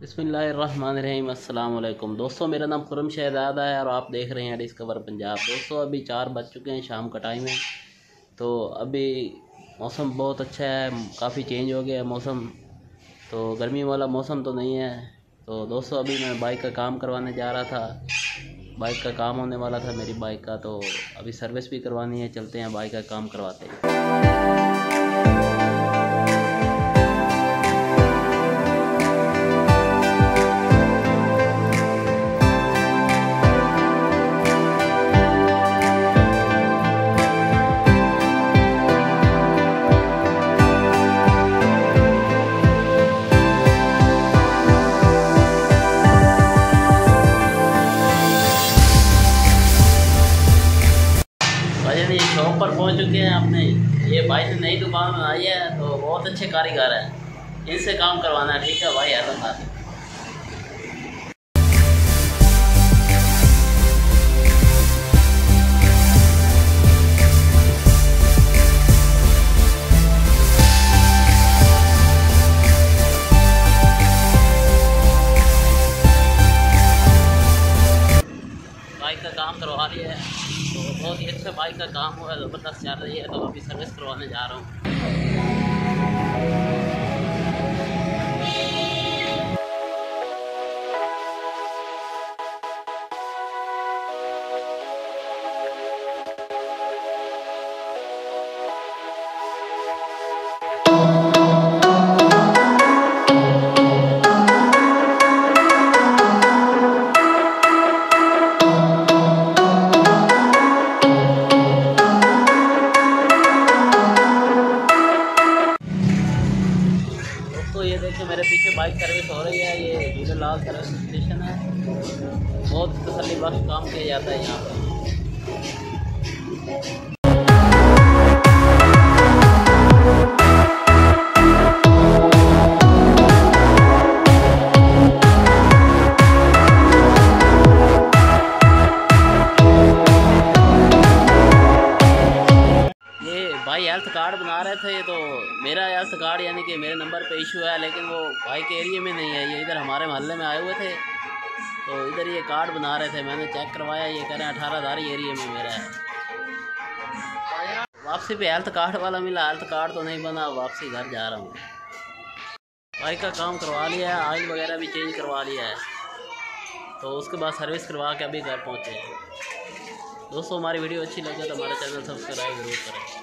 बिस्मिल्लाहिर्रहमानिर्रहीम। अस्सलाम वालेकुम दोस्तों, मेरा नाम खुरम शहजादा है और आप देख रहे हैं डिस्कवर पंजाब। दोस्तों अभी 4 बज चुके हैं, शाम का टाइम है। तो अभी मौसम बहुत अच्छा है, काफ़ी चेंज हो गया है मौसम। तो गर्मी वाला मौसम तो नहीं है। तो दोस्तों अभी मैं बाइक का काम करवाने जा रहा था, बाइक का काम होने वाला था मेरी बाइक का। तो अभी सर्विस भी करवानी है, चलते हैं बाइक का काम करवाते हैं। ये शॉप पर पहुंच चुके हैं अपने। ये भाई ने नई दुकान बनाई है, तो बहुत अच्छे कारीगर हैं, इनसे काम करवाना है। ठीक है भाई, ऐसा था। बाइक का काम करवा लिया है, तो बहुत ही अच्छा बाइक का काम हुआ है, ज़बरदस्त चल रही है। तो अभी सर्विस करवाने जा रहा हूँ। तो ये देखिए मेरे पीछे बाइक सर्विस हो रही है। ये झूलेलाल सर्विस स्टेशन है, बहुत तसल्ली बख्श काम किया जाता है यहाँ पर। भाई हेल्थ कार्ड बना रहे थे, तो मेरा हेल्थ कार्ड यानी कि मेरे नंबर पे इशू है, लेकिन वो भाई के एरिया में नहीं है। ये इधर हमारे मोहल्ले में आए हुए थे, तो इधर ये कार्ड बना रहे थे। मैंने चेक करवाया, ये कह रहे हैं 18,000 एरिया में मेरा है। वापसी पे हेल्थ कार्ड वाला मिला, हेल्थ कार्ड तो नहीं बना, वापसी घर जा रहा हूँ। बाइक का काम करवा लिया है, ऑयल वगैरह भी चेंज करवा लिया है, तो उसके बाद सर्विस करवा के अभी घर पहुँचे हैं। दोस्तों हमारी वीडियो अच्छी लगे तो हमारे चैनल सब्सक्राइब जरूर करें।